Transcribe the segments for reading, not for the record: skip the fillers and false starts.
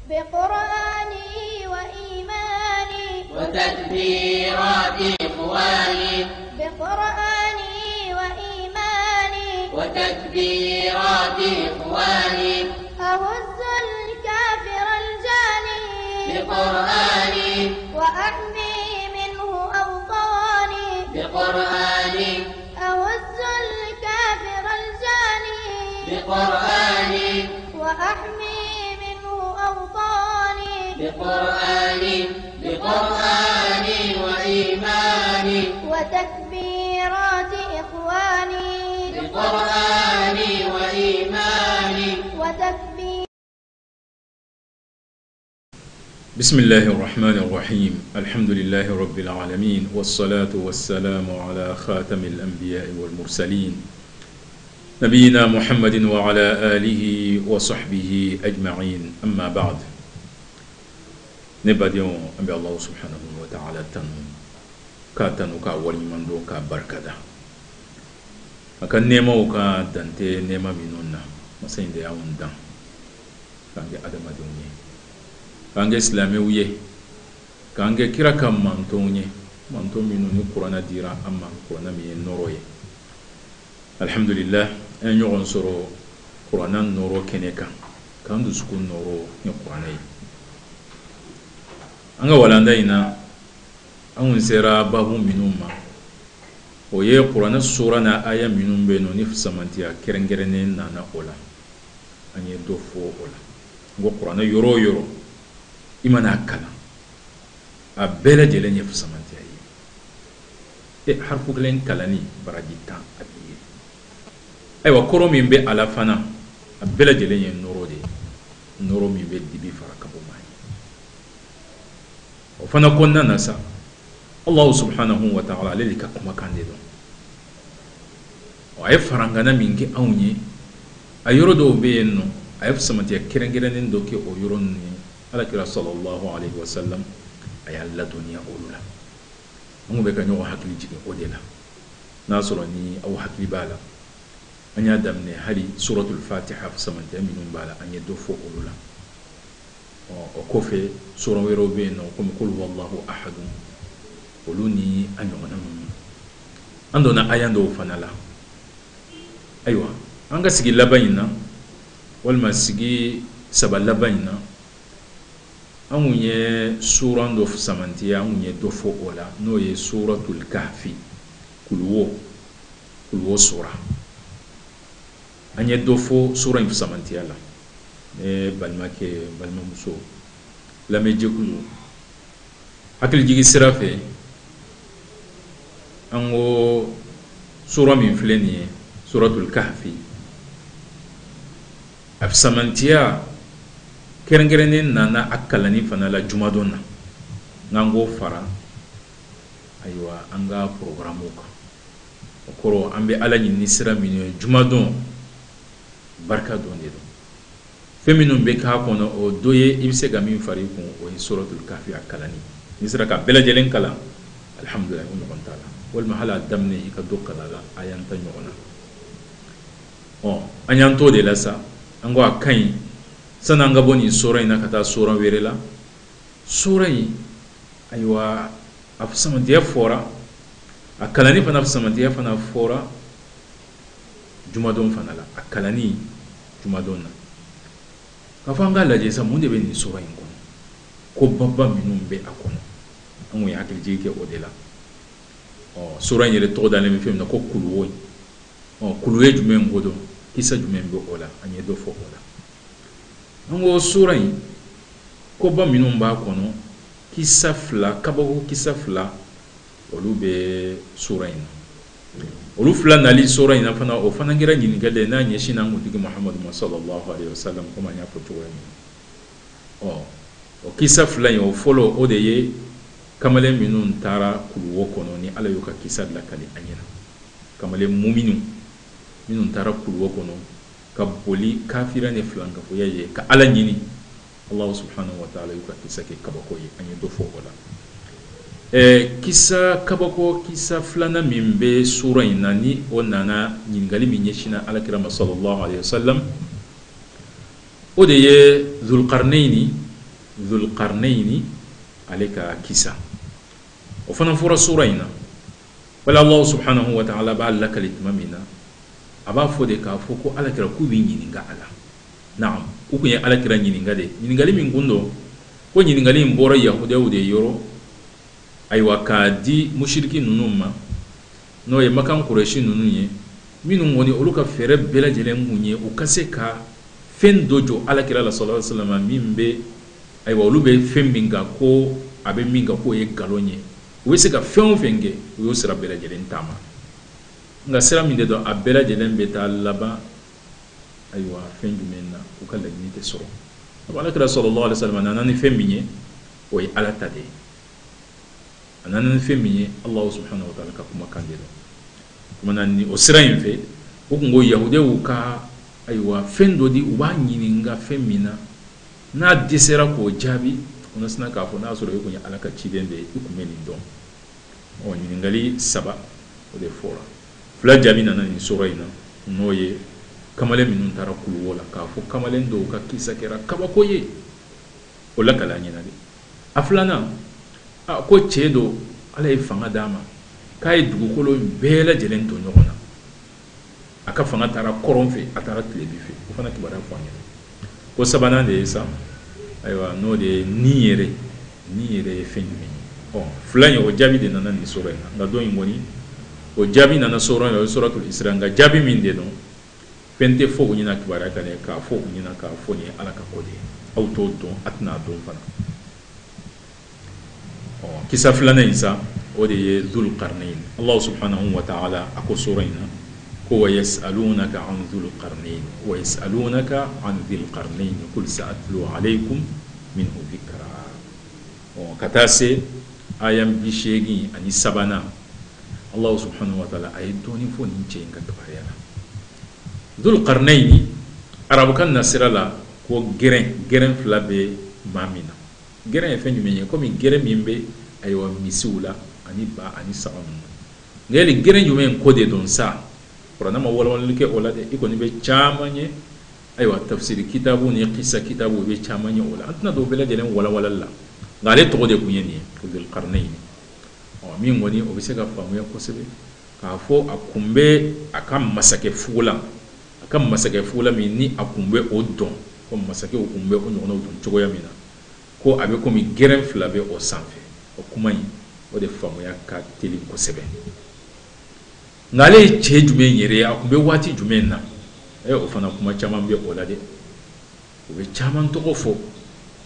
بقرآني وإيماني وتكبيرات إخواني بقرآني وإيماني وتكبيرات إخواني أهز الكافر الجاني بقرآني وأحمي منه أوطاني بقرآني أهز الكافر الجاني بقرآني وأحمي منه أوطاني بقرآني بقرآني وإيماني وتكبيرات إخواني بقرآني وإيماني وتكبير. بسم الله الرحمن الرحيم. الحمد لله رب العالمين، والصلاة والسلام على خاتم الأنبياء والمرسلين نبينا محمد وعلى آله وصحبه أجمعين. أما بعد، نبدأ أن الله سبحانه وتعالى تنو كأولي من دو كبركة أكن نيما وكا دانتي نيما منونا مسين دي أون دان كانجي أدم دوني كانجي إسلامي ويه كانجي كيرا كم مانتوني مانتو منوني قرانا ديرا أما قرانا مي نوروي. الحمد لله أن يغنصروا قرانا نورو كنيكا كان دو سكون نورو نقراني أنغا ولندينا أن سيرا بابو منوما ويه قرانا سورانا آية منوم بينو نفسمانتيا كرنجرنين نانا أولا أن يدوفو أولا نغو قرانا يورو يورو إمانا كلا أبلا جلن يفسمانتيا حرفو كلين كلاني براجيتا أبيه أيوة كورو من بي على فنا أبلا جلن ينورو دي نورو من بي دي بي فرقبو ماي وفنا كنا نسا الله سبحانه وتعالى لذلك كما كان دي دون وأي فرنغانا منك أوني أيورو دو بينو أي فسمانتيا كرنجرنين دوكي أو يوروني على كلا صلى الله عليه وسلم أي الله دنيا أولولا أمو بك نيو حكلي جيكي أوديلا ناصرني أو حكلي بالا أن يدمني هذه سورة الفاتحة فسمنت أمين بالا أن يدفو أولولا وكوفي سورة ويروبين وكم قل هو الله أحد قلوني أن يغنم عندنا آيان دو فنالا. أيوة أنك سيجي لباينا والما سيجي سبا لباينا أموني سورة دو فسمنتي أموني دفو أولا نوي سورة الكهف كلو سورة أن يدفو سورة فسمنتي ألا بالماك بالمامسو لما يجيكلو أكل جيجي سرافي أنو سورة من فلانية سورة الكهف أفسمنتيا كرنجرنين نانا أكلني فنالا جمادونا نانغو فرا أيوة أنغا بروغراموك وكرو أمبي على نسرا من جمادون بركة دون دي فمنهم بكا كونو او دويه إبسي غامين فريقون وهي سورة الكهف أكلني نسرا كبلا جلين كلا الحمد لله ونقن تعالى والمحلة دمني إكدو كلا آيان تنيونا أنيان تو دي لسا أنغو أكاين sananga boni sura ina kata sura werela sura yi aywa afsamantiya fora akalani fana afsamantiya fana fora jumadon fana la akalani jumadon na kafanga laje sa munde be ni sura yin ko babba minum be akono amu ya akil jike odela sura yele to dale mi film na ko kuluwo kuluwe jumen godo kisa jumen be ola anye do fo ola ngo sura yi ko ba minum ba kono kisa fla kabako kisa fla olu be sura yi olu fla nali sura yi na fana o fana ngira nyini gale na nyeshi na ngudigi Muhammad sallallahu alaihi wasallam ko manya foto wa o kisa fla yi o follow o de ye kamale minun tara kulu kono ni ala yoka kisa la kali anyina kamale mu'minu minun tara kulu kono kaboli kafira ne flanka fo yaye ka ala nyini Allah subhanahu wa ta'ala yuka kisa ke kabako yi anyi do fo wala kisa kabako kisa flana mimbe sura inani onana nyingali minyeshina ala kirama sallallahu alaihi wasallam odeye Dhul Qarnaini dhul qarnaini alika kisa o fana fura sura ina wala Allah subhanahu wa ta'ala ba alla kalitmamina aba fode ka foko ala kira ku bi nyininga ala na'am ku kunya ala kira nyininga de nyiningali min gundo ko nyiningali mbora yahude ude yoro aywa ka di mushriki nunuma no ye makan quraishi nununye minun woni oluka fere bela jelen munye o kase ka fen dojo ala kira la sallallahu alaihi wasallam mimbe aywa olu be fen minga ko abe minga ko ye galonye o se ka fen fenge o yo sira bela jelen tama nga sira min de do abela jelen beta laba aywa fen jumenna o kala ni te so ala kira sallallahu alaihi wasallam nanani fen minye o ye ala tade anani fen minye Allah subhanahu wa ta'ala ka kuma kandelo manani o sira infe o kungo yahude uka aywa fendo di uba nyininga femina na disera ko jabi ona sina ka fo na so re ko nya alaka chibembe ikumeni don o nyiningali saba o de fora fla jabi na ni sura ina noye kamale minun tara kulu wala ka fo kamale ndo ka kisa kera kaba ko ye o la kala nyina de aflana ko chedo ala ifanga dama kay dugukolo bela jelen to nyogona aka fanga tara koronfe atara tlebi fe o fana kibara fanya ko sabana de sa aywa no de niere fenmi o flanya o jabi de nana ni sura nga do ngoni o jabi nana sura o suratul isra nga jabi min de no pente fo nyina kibara kale ka fo nyina ka fo ni alaka kode auto to atna do fana o kisa flana isa ودي ذو القرنين الله سبحانه وتعالى أكو سورينا هو يسألونك عن ذو القرنين ويسألونك عن ذي القرنين قل سأتلو عليكم منه ذكرا وكتاسي آيام بشيغي أني سبانا الله سبحانه وتعالى أيدوني فوني جين كتباريانا ذو القرنين أرابو كان نصر الله هو جرين فلابي مامينا جرين فين يمين كومي جرين ميمبي أيوة مسؤولا ani ba ani sa'an ngeli geren yumen kode don sa qur'ana ma wala wala ke olade iko ni be chamanye aywa tafsir kitabu ni qissa kitabu be chamanye ola antna do bela jelen wala wala la ngale to de kunyeni kudil qarnayn o min woni o be se ga famu ya ko sebe ka fo akumbe akam masake fula mi ni akumbe o don ko masake o kumbe o nyono don chogo ya mina ko abe ko mi geren flabe o sanfe o kumai o de famu ya ka teli ko sebe ngale che jume yere akumbe wati jume na o fana kuma chama mbe o la de o be chama to fo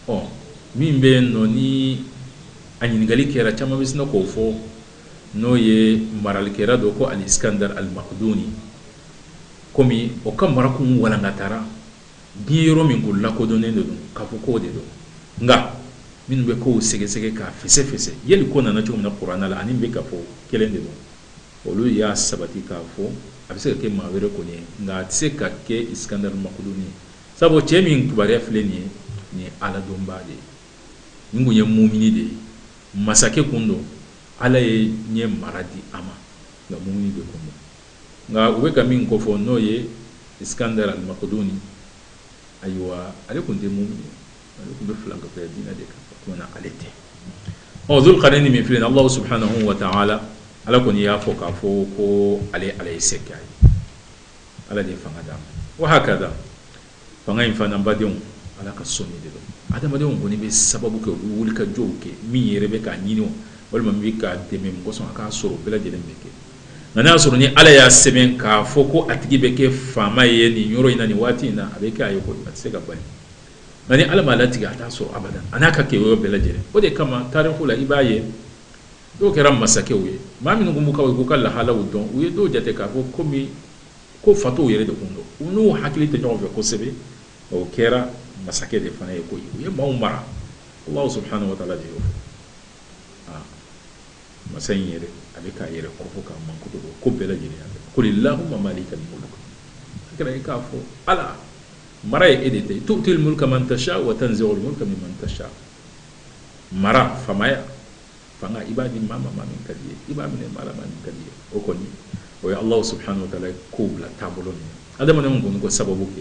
o mimbe no ni anyi ngali kera chama bisna ko fo no ye maral kera do ko al iskandar al maqduni komi o kam marakum wala ngatara biro min ko la ko do ne do ka fo ko de do nga min be ko sege ka fese yeli ko na chum na qur'ana la anim be ka fo kelende do olu ya sabati ka fo abise ke ma were ko ne nga tse ka ke iskandar maqduni sabo chemin kubare fleni ni ala domba de ningu ye mu'mini de masake kundo ala ye nye maradi ama nga mu'mini de kundo nga ube ka min ko fo no ye iskandar al maqduni aywa ale kunde mu'mini ale kunde flanga ko dina de كنا عليه أو ذو القرنين من فلان الله سبحانه وتعالى على كون يافوك أفوكو عليه سكاي على دين فنادام وهكذا فنعين فنباديون على كسوني دلو هذا ما ديون كوني بسببك ولك جوك مي ربك نينو ولا ما بيك دمم قصون كاسرو بلا جلم بك أنا أسرني على يا سمين كافوكو أتجي بك فما يني يورو يناني واتينا أبيك أيوكو بتسكبني nani alama lati ga ta so abadan anaka ke wo bela jere o de kama tarihu la ibaye do keram masake we ma min ngumu kawai ko kala halawu don we do jate ka ko komi ko fato yere de kundo unu hakili te jonve ko sebe o kera masake de fana ko ye ma umara Allah subhanahu wa ta'ala de yo masan yere abika yere ko fuka man ko bela jere kulillahumma malikal mulk kira ka fo ala مرا يديتي تؤتي الملك من تشاء وتنزع الملك ممن تشاء مرا فما فما عبادي ما من كديه عبادي ما من كديه وكوني ويا الله سبحانه وتعالى كوبلا تابلون هذا من نقول سببك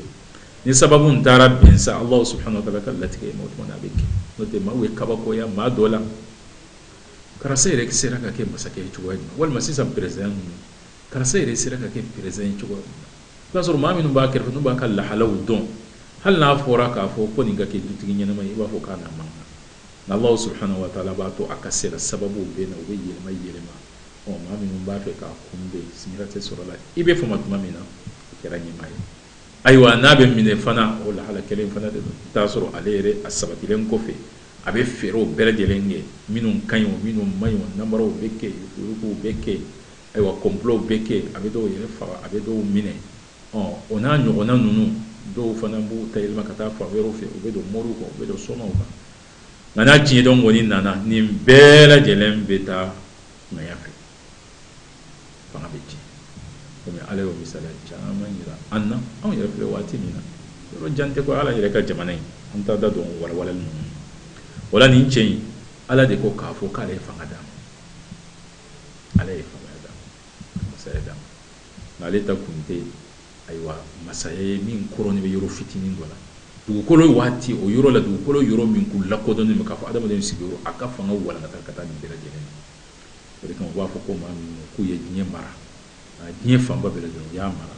ni sababu ntara bensa Allah subhanahu wa ta'ala kallatige mo to na beke no te ma we kaba ko ya ma dola karasere ki sera ka ke masake chuwa wal masisa president karasere sera ka ke president chuwa kasur ma minu ba kerfa no ba kala halaw don hal na fora ka fo ko ni ga ke dutigi nyana mai ba fo kana man Allah subhanahu wa ta'ala ba to akasira sababu be na we yele mai yele ma o ma minu ba to ka kumbe simirate surala ibe fo matuma mina keranye mai aywa nabe mine fana wala hala kelen fana de tasoro alere asabatilen kofe abe fero bere delenge minun kanyo minun mayo namaro beke yuku beke aywa complot beke abe do yele fa abe do mine ona nyogona nunu do fana bu tayilma kata fa wero fe obe do moru ko obe do soma ba nana jinye don woni nana ni bere delen beta na yafe fanga beti kome ala yo misala caman yira anna an yɛrɛ filɛ waati min na yɔrɔ jan tɛ ko ala yɛrɛ ka jamana in an t'a da dɔn walawala ninnu wala nin cɛ in ala de ko k'a fɔ k'ale ye fanga d'a ma ala ye fanga d'a ma masaya d'a ma nka ale ta kun tɛ ayiwa masaya ye min kɔrɔnin bɛ yɔrɔ fitinin dɔ la dugukolo waati o yɔrɔ la dugukolo yɔrɔ min k'u lakodɔnnen don k'a fɔ adamadenw sigiyɔrɔ a ka fanga walankata ka taa nin bɛɛ lajɛlen na o de kama u b'a fɔ ko maa min k'u ye diɲɛ mara diɲɛ fanba bɛɛ lajɛlen y'a mara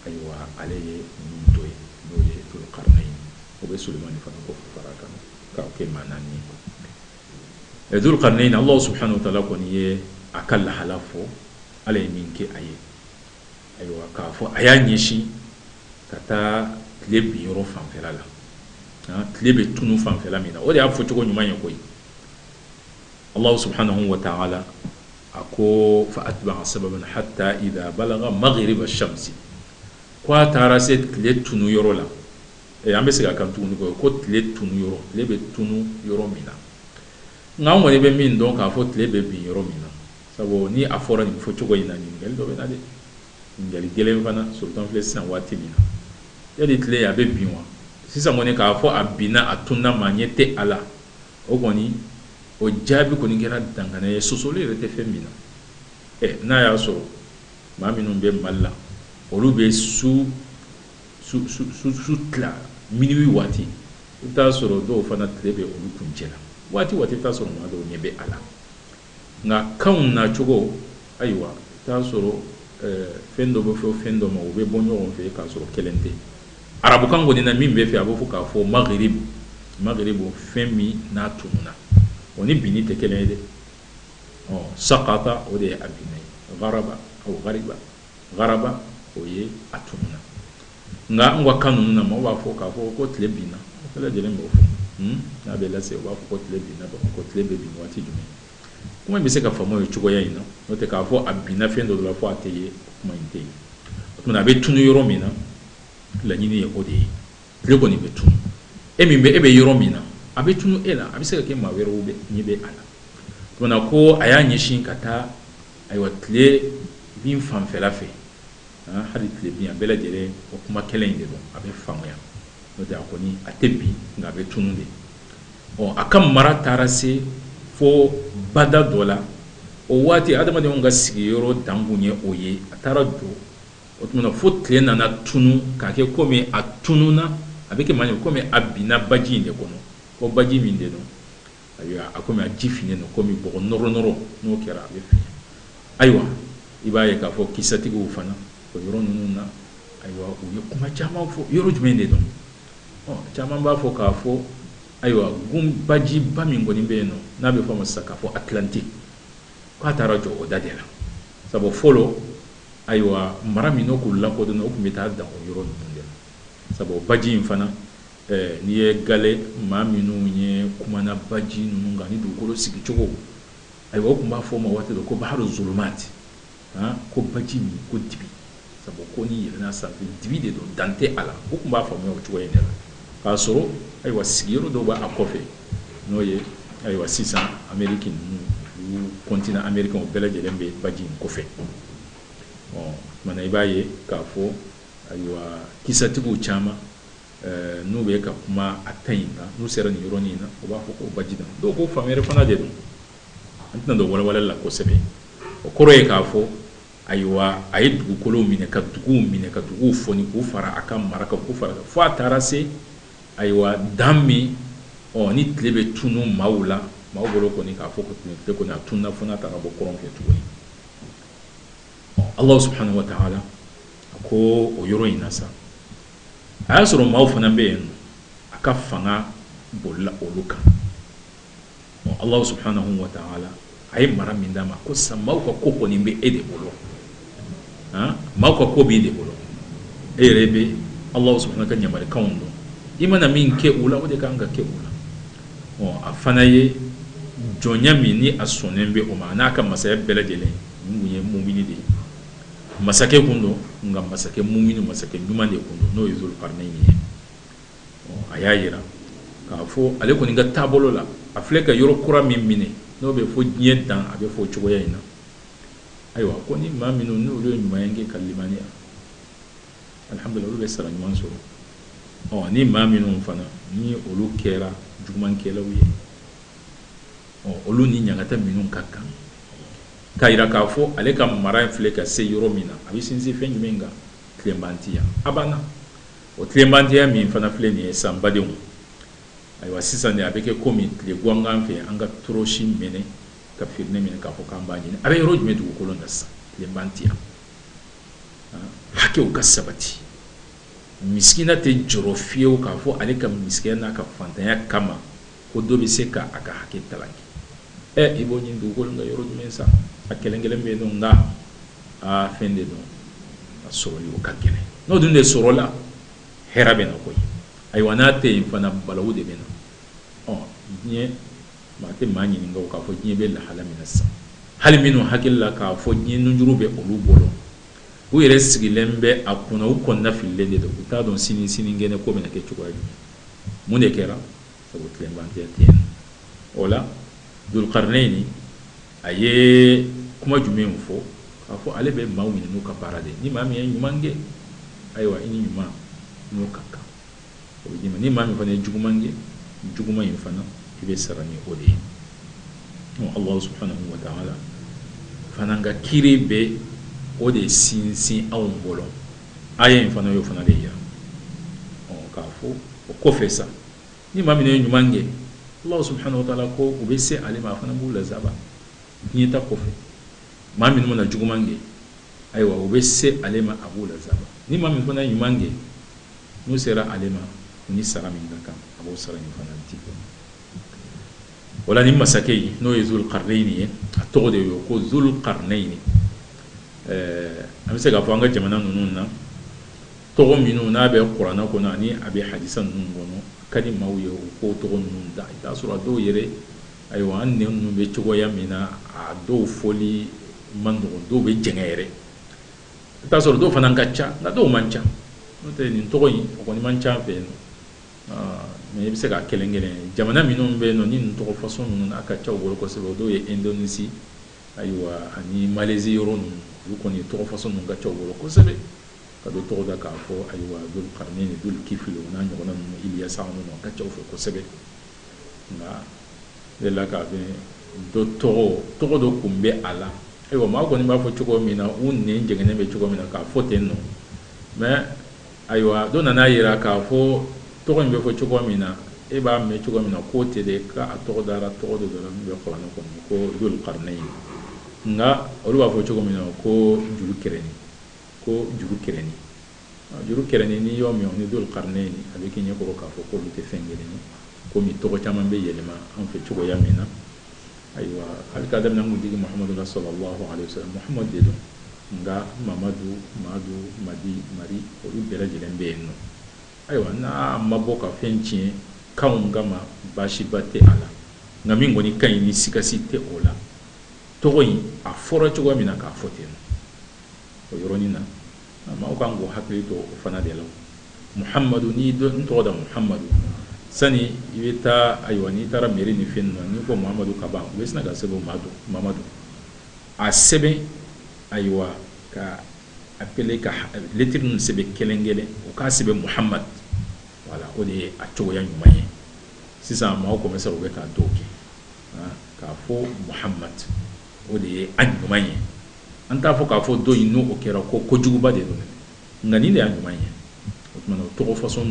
ayiwa ale ye min to ye n'o ye Dulqarnain o bɛ Sulemani fana ko fara kan k'a kɛ maa naani ye Dulqarnain Allah subhanahu wa ta'ala kɔni ye a ka lahala fɔ ala ye min kɛ a ye ayiwa k'a fɔ a y'a ɲɛsin ka taa tile bin yɔrɔ fanfɛla la tile bɛ tunu fanfɛla min na o de y'a fɔ cogo ɲuman ye koyi Allah subhanahu wa ta'ala ako fa atba'a sababan hatta idha balagha maghrib ash-shams ko atara se tile tunu yɔrɔ la an bɛ se ka kan tuguni ko tile tunu yɔrɔ tile bɛ tunu yɔrɔ min na nka an kɔni bɛ min dɔn k'a fɔ tile bɛ bin yɔrɔ min na sabu ni a fɔra nin fɔ cogo in na ɲininkali dɔ bɛ na dɛ ɲininkali gɛlɛn fana surtout an filɛ sisan waati min na yali tile a bɛ bin wa sisan kɔni k'a fɔ a binna a tunna maa ɲɛ tɛ a la o kɔni o jaabi kɔni kɛra dangana ye sosoli yɛrɛ tɛ fɛn min na n'a y'a sɔrɔ maa minnu bɛ Mali la olu bɛ su tila minuit waati i bɛ taa sɔrɔ dɔw fana tile bɛ olu kuncɛ la waati i bɛ taa sɔrɔ maa dɔw ɲɛ bɛ a la nka kanw nacogo ayiwa i bɛ taa sɔrɔ fɛn dɔ bɛ fɔ fɛn dɔ ma u bɛ bɔ ɲɔgɔn fɛ k'a sɔrɔ kelen tɛ arabukan kɔni na min bɛ fɛ a bɛ fɔ k'a fɔ maghrib fɛn min n'a tununa o ni binni tɛ kelen ye dɛ sakata o de ye a binna ye garaba o ye a tununa nka an ka kan ninnu na maaw b'a fɔ k'a fɔ ko tile binna o bɛɛ lajɛlen b'o fɔ n'a bɛ lase u b'a fɔ ko tile binna ko tile bɛ bin waati jumɛn kuma in bɛ se ka faamu o cogoya in na n'o tɛ k'a fɔ a binna fɛn dɔ la fɔ a tɛ ye kuma in tɛ ye o tuma a bɛ tunu yɔrɔ min na laɲini ye o de ye tile kɔni bɛ tunu e bɛ yɔrɔ min na a bɛ tunu e la a bɛ se ka kɛ maa wɛrɛw ɲɛ bɛ a la tuma ko a y'a ɲɛsin ka taa ayiwa tile bin fanfɛla fɛ hali tile bin a bɛɛ lajɛlen o kuma kelen in de don a bɛ faamuya n'o tɛ a kɔni a tɛ bin nka a bɛ tunu de a ka mara taara se fo bada dɔ la o waati adamadenw ka sigiyɔrɔ dan kun ye o ye a taara don o tuma fo tile nana tunu k'a kɛ komi a tununa a bɛ kɛ maa komi a binna baji in de kɔnɔ ko baji min de don ayiwa a komi a ji finnen don komi bɔgɔ nɔrɔ n'o kɛra a bɛ fin ayiwa i b'a ye k'a fɔ kisatigiw fana o yɔrɔ ninnu na ayiwa u ye kuma caman fɔ yɔrɔ jumɛn de don caman b'a fɔ k'a fɔ ayiwa baji ba min kɔni bɛ yen nɔ n'a bɛ fɔ a ma sisan k'a fɔ Atlantique k'a taara jɔ o da de la sabu fɔlɔ ayiwa mara min n'o k'u lakodɔnna o tun bɛ taa dan o yɔrɔ ninnu de la sabu baji in fana n'i ye gale maa minnu ye kumana baji ninnu kan ni dugukolo sigicogo ayiwa o tun b'a fɔ o ma waati dɔ ko baharu zulumati ko baji min ko dibi sabu ko ni yɛlɛnna sanfɛ dibi de don dan tɛ a la o tun b'a faamuya o cogoya in de la k'a sɔrɔ ayiwa sigiyɔrɔ dɔw b'a kɔfɛ n'o ye ayiwa sisan Amérique ninnu continent américain o bɛɛ lajɛlen bɛ baji in kɔfɛ mana i b'a ye k'a fɔ ayiwa kisatigiw caman n'u bɛ ka kuma a ta in kan n'u sera nin yɔrɔnin na o b'a fɔ ko baji don dɔw ko faamu yɛrɛ fana de don an tɛna don walawalali la kosɛbɛ o kɔrɔ ye k'a fɔ aywa ay dugukolo mine ka dugu foni ku fara akam maraka ku fara fo tarase aywa dammi o ni tlebe tunu maula mawbolo ko ni ka fo ko tle ko na tunna fona ta bo koron ke tuwi Allah subhanahu wa ta'ala ko o yoro inasa asoro mawfana be aka fanga bolla oluka Allah subhanahu wa ta'ala ay mara mindama ko samaw ko ko ni be ede bolo mako ko bi de bolo rebe Allah subhanahu wa ta'ala nyamare kaundo imana min ke ula o de kanga ke ula afana ye jonyami ni asonembe o mana ka masaya beledele munye mumini de masake kundo nga masake mumini masake nyumande kundo no yuzul qarnaini ayayira ka fo ale ko ninga tabolo la afleka yoro kura mimine no be fo nyentan abe fo chogoya ina aywa ko ni maminu no lo nyuma yange kalimani alhamdulillah be sara nyuma so ni maminu fana ni olu kera juguman kela wiye olu ni nyangata minun kakka kayira ka fo ale ka mara fleka se yoro mina abi sinzi fe nyumenga klembantia abana o klembantia min fana fle ni sambade aywa sisa ne abeke komi le gwanga fe anga troshi mene ka firne mene ka fo kambani abe yoro jume du ko londa sa klembantia hake o kasabati miskina te jorofio ka fo ale ka miskina ka fantanya kama ko dobe seka aka hake talangi ibo nyi du ko nga yoro jume sa akelengele me no nga a fende do asoro yo kakene no dunde sorola herabe na koy ay wanate infana balawude bena nye mate manyi nga ka fo nye be la hala minasa hal minu hakilla ka fo nye nujurube olu bolo u yere sigilembe akuna u konna filende do ta don sini ngene ko mena ke chukwaji mune kera sabu klembante tien ola dul qarnaini aye kuma jume mfo ka fo ale be mawini no ka parade ni mami en yumange aywa ini yuma no kaka o dima ni mami fane jugumange juguma infana ibe sarani odi Allah subhanahu wa ta'ala fananga kiribe ode sinsin awon bolo aye infana yo fana de ya ka fo o ko fesa ni mami ne yumange Allah subhanahu wa ta'ala ko ubese alima fana bula zaba ni ta ko fe mami no na jugumange aywa ubese alima abula zaba ni mami fana yumange no sera alima ni sarami ngaka abo sarani fana tipo wala ni masakei no yuzul qarnaini atode yo ko zul qarnaini amse ga fanga jamana nunun na to minu na be qur'ana ko na ni abi hadisan nun gono kadi mawye ko to nun da ita sura do yere aywa anne nun be chugo yamina a do foli mando do be jengere ta sura do fana ngacca na do mancha no te ni to yi ko ni mancha fe me bi se ga kelengele jamana minun be no ni to façon nun aka chaw bol ko se do ye Indonesia aywa ani Malaysia yoron du ko ni to façon nun ga chaw bol ko se be ka do to da ka fo aywa dul qarnaini dul kiflu na nyogo na iliya sa no ka chaw fo ko se be na de la ka be do to do kumbe ala aywa ma ko ni ba fo chugo mina unne njengene be chugo mina ka fo tenno me aywa do na yira ka fo to ko be fo chugo mina e ba me chugo mina ko te de ka to dara to do dara be ko na ko dul qarnaini nga olu ba fo chugo mina ko juru kereni ni yo mi on dul qarnaini avec ni ko ka fo ko lu te fengele ni ko mi to ko chama be yelema on fe chugo ya mina aywa al kadam na mudi Muhammad sallallahu alaihi wasallam Muhammad de do nga Mamadu Madi Mari olu bela jelembe no aywa na maboka fenchi kaungama bashi bate ala nga mingo ni kan ni sikasite ola toyi a fora chugo mina ka foten o yoronina ma o kango hakrito fana de law Muhammadu ni do to da Muhammadu sani ibeta aywa ni tara meri ni finno ni ko Muhammadu kaba wesna ga sebo Mamadu a sebe aywa ka appelé ka lettre nun sebe kelengele o ka sebe Muhammad wala o de a chogo ya nyumaye sisa ma ko mesa o be ka doke ka fo Muhammad o de anyumaye anta fo ka fo do ino o kera ko juguba de do ngani de anyuma ye o tuma to façon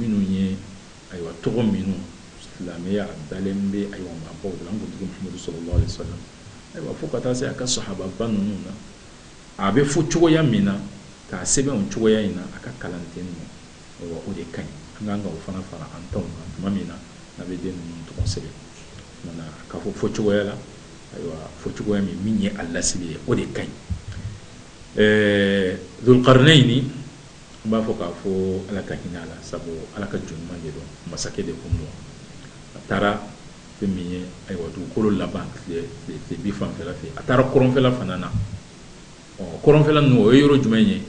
minu ye aywa to minu islamiya dalembe aywa ma bo de lango de Muhammad sallallahu alaihi wasallam aywa fo kata se aka sahaba banu na abe fo chugo ya mina ka sebe on chugo ya ina aka kalanten mo aywa o de kan nganga o fana fara anton mamina na be den to konsebe mana ka fo chugo ya la aywa fo chugo ya mi minye Allah sibi o de kan dhul qarnaini ba fo ka fo ala ka hinala sabo ala ka junma de do masake de kumdo tara femiye aywa du kolo laban de bifan fela fe atara koron fela fanana koron fela no yoro jumenye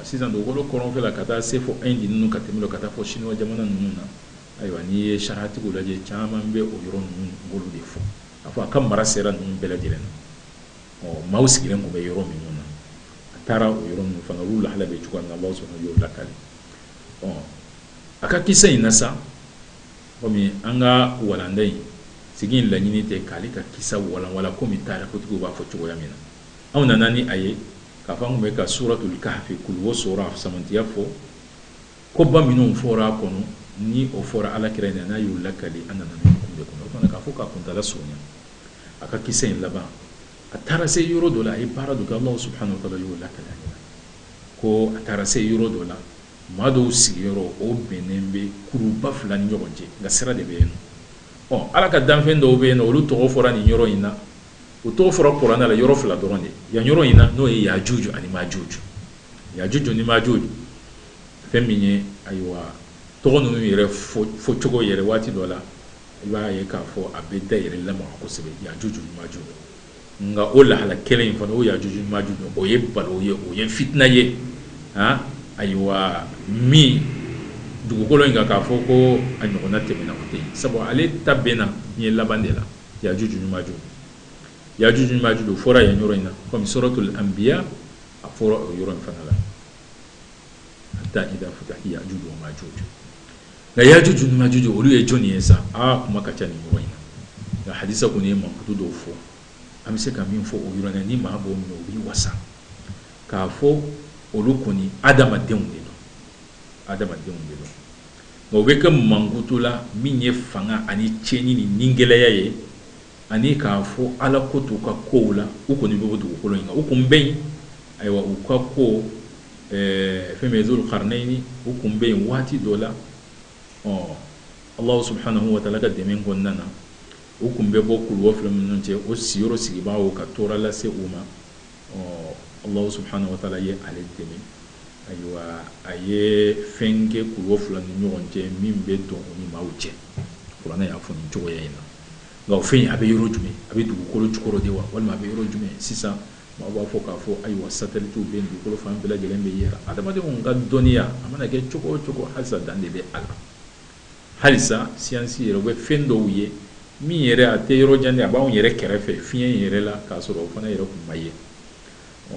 sisan do kolo koron fela kata se fo indi nunu katemilo kata fo chino jamana nunu na aywa ni sharati go laje chama be o yoro nunu golu de fo afa kam mara sera nunu bela dilen maus gilen ko be yoro minuna atara o yoro nunu fana rula hala be chukwa na Allah subhanahu wa ta'ala aka kisa inasa komi anga walandai sigin la nyini te kalika kisa wala komi tare ko tugo ba fo chugo yamina awna nani aye ka fangu me ka suratul kahfi kul wa sura samantiya fo ko ba minun fora kono ni o fora ala kirena na yulakali anana kumbe kono kono ka fo ka kunta la sonya aka kisa in laba atara se euro dola ay paradu ka Allah subhanahu wa ta'ala yulakali ko atara se euro dola mado sigiro o benembe kuruba fulani nyogonje nga sera de beno ala ka danfen do beno lu to fora ni nyoro ina o to fora porana la yoro fula doronde ya nyoro ina no e ya juju ani majuju ni majuju feminye aywa to no yere fo chogo yere wati dola iba ye ka fo abeda yere lama ko sebe ya juju ni majuju nga ola hala kelen fa no ya juju ni majuju o ye balo ye o ye fitna ye ha aywa mi dugukolo inga ka fo ko anyona temena kote sabo ale tabena ni labandela ya juju ni maju do fora ya nyoro ina comme suratul anbiya afora yoro fanala hatta ida futahi ya juju wa majuju na ya juju ni majuju olu e joni esa kuma kacha ni yoro ina na hadisa ko ne mankutu do fo amise ka min fo o yoro na ni ma bo no bi wasa ka fo olukuni adama denwundo ngo beka mangutula minye fanga ani cheni ni ningela yaye ani ka fo ala kotu ka koula ukoni bobu ko inga ukumbe aywa ukako femezul qarnaini ukumbe wati dola Allah subhanahu wa ta'ala ka demen gonnana ukumbe bokul wofle mununche o siyoro sigiba o ka tora la se uma Allah subhanahu wa ta'ala ye aletemi aywa aye fenge kuwo fulani nyogonje mimbe to oni mawuje fulana ya funi jogo ya ina ga ofin abe yoro jume abe du ko chukoro dewa wal ma be yoro jume sisa ma ba fo ka fo aywa satellite be du ko fam bela jelembe yera adama de on ga doniya amana ke choko halsa dande be ala halsa science yero be fendo wiye mi yere ate yoro jande aba on yere kerefe fien yere la ka soro fana yere ko maye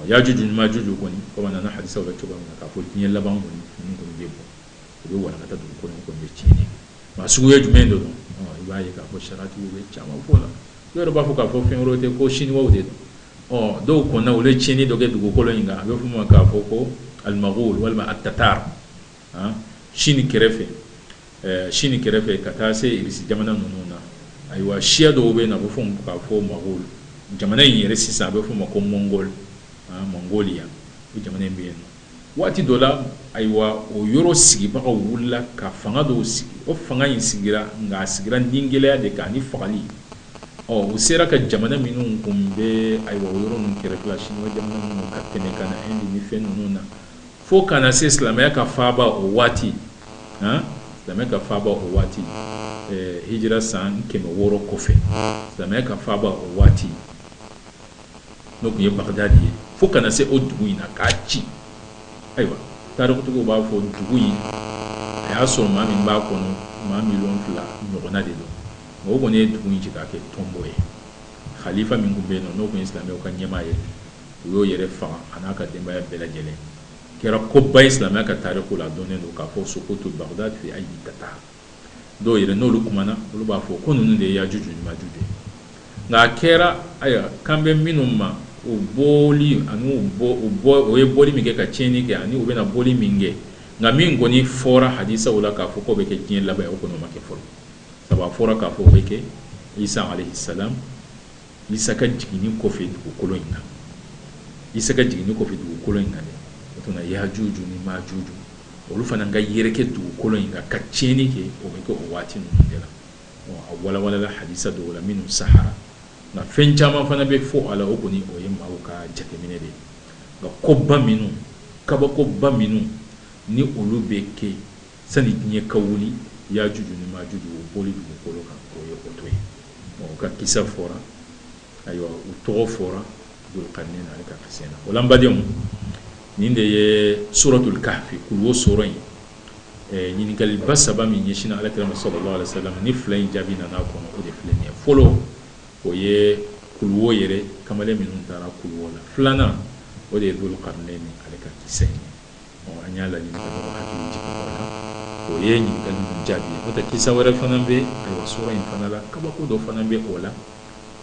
ya juju ni majuju ko ni ko manana hadisa wala choba na ka fo tin laban ko ni ko debo ko wala kata du ko be chini ma sugu ye jumendo do iba ye ka fo sharati be chama fola yo ba fo ka fo fen rote ko shini wa de do ko na wala chini do ge du ko lo inga be fo ma ka fo ko al maghul wal ma at tatar shini kerefe kata se irisi jamana nununa aywa shia do be na bo fo ka fo maghul jamana yere sisa be fo ma ko Mongolia o jamana mbiyeno wati dola aywa o yoro sigi baka wulla ka fanga do sigi o fanga yin sigira nga sigira ningele de ka ni fagali o sera ka jamana minun kumbe aywa o yoro nun kerekla shinwa jamana minun ka tene kana endi ni fenuna fo kana se islamaya ka faba o wati islamaya ka faba o wati hijra san keme woro kofe islamaya ka faba o wati no kuye bagdadi fo kana se o dugu ina ka ci aywa tariku tugo ba fo dugu yi ya so ma min ba kono ma million fla no na de do o ko ne dugu yi ka ke tomboye khalifa min gumbe no ko islam o kan nyama ye yo yere fa anaka de ba bela jele kera ko ba islam ka tariku la donne do ka fo sukutu bagdad fi ayi tata do yere no lu kumana lu ba fo ko nunu de ya juju ma jude na kera aya kambe minumma o boli anu o ye boli min kɛ ka tiɲɛni kɛ ani u bɛna boli min kɛ nka min kɔni fɔra hadisaw la k'a fɔ k'o bɛ kɛ diɲɛ laban ye o kɔni o ma kɛ fɔlɔ sabu a fɔra k'a fɔ o bɛ kɛ Isa alayhi salam Isa ka jiginni kɔfɛ dugukolo in kan Isa ka jiginni kɔfɛ dugukolo in kan dɛ o tuma Yajuju ni Majuju olu fana ka yɛrɛkɛ dugukolo in kan ka tiɲɛni kɛ o bɛ kɛ o waati ninnu de la a walawalala hadisa dɔw la minnu sahara nka fɛn caman fana bɛ fɔ a la o kɔni o ye maaw ka jateminɛ de ye nka koba minnu kabakoba minnu ni olu bɛ kɛ sani diɲɛ ka wuli Yajuju ni Majuju o boli dugukolo kan o ye o to ye o ka kisa fɔra ayiwa u tɔgɔ fɔra Dulqarnain ale ka kisa na o la n badenw nin de ye suratul kahfi kuluwo sura in ɲininkaliba saba min ɲɛsinna alakira sallallahu alaihi wasallam ni fila in jaabi nana kɔnɔ o de filɛ nin ye fɔlɔ o ye kuluwo yɛrɛ kamalen minnu taara kuluwo la filanan o de ye Dulqarnain ale ka kisa ye an y'a laɲini ka dɔgɔ hakili jigin o la o ye ɲininkali ninnu jaabi ye n'o tɛ kisa wɛrɛ fana bɛ ayiwa sura in fana la kabako dɔ fana bɛ o la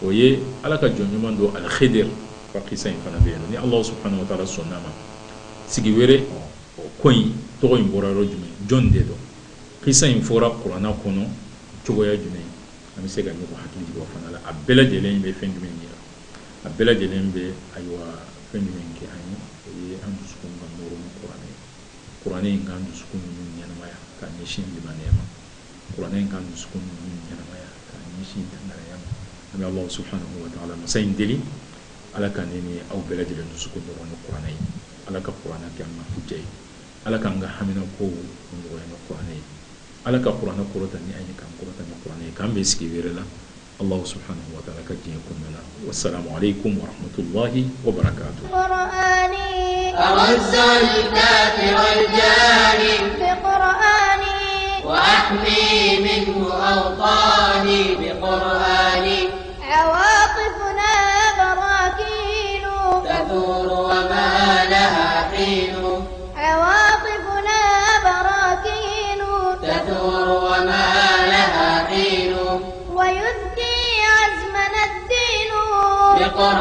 o ye ala ka jɔn ɲuman dɔ Al-Khidir ka kisa in fana bɛ yen ni Allah subhanahu wa ta'ala sɔnn'a ma sigi wɛrɛ o ko in tɔgɔ in bɔra yɔrɔ jumɛn jɔn de don kisa in fɔra kuranna kɔnɔ cogoya jumɛn an bɛ se ka ɲɔgɔn hakili jigin o fana la a bɛɛ lajɛlen bɛ fɛn jumɛn yira a bɛɛ lajɛlen bɛ ayiwa fɛn jumɛn kɛ an ye o ye an dusukun ka nɔrɔ ni kuranɛ ye kuranɛ in k'an dusukun ninnu ɲɛnamaya ka ɲɛsin limaniyya ma kuranɛ in k'an dusukun ninnu ɲɛnamaya ka ɲɛsin dangaraya ma an bɛ Allah subhanahu wa ta'ala masa in deli ala ka ne ni aw bɛɛ lajɛlen dusukun nɔrɔ ni kuranɛ ye ala ka kuranɛ kɛ an ka hujja ye ala k'an ka hamina kow nɔgɔya ni kuranɛ ye ala ka kuranɛ kɔrɔta ni an ye k'an kɔrɔta ni kuranɛ ye k'an bɛ sigi wɛrɛ la Allah subhanahu wa ta'ala ka diɲɛ kɔnɔna la wassalamu alaikum wa rahmatullahi wa barakatuh أغز الكافر الجاني بقرآني وأحمي منه أوطاني بقرآني عواطفنا براكين تثور وما لها حين عواطفنا براكين تثور وما لها حين ويزكي عزمنا الدين بقرآني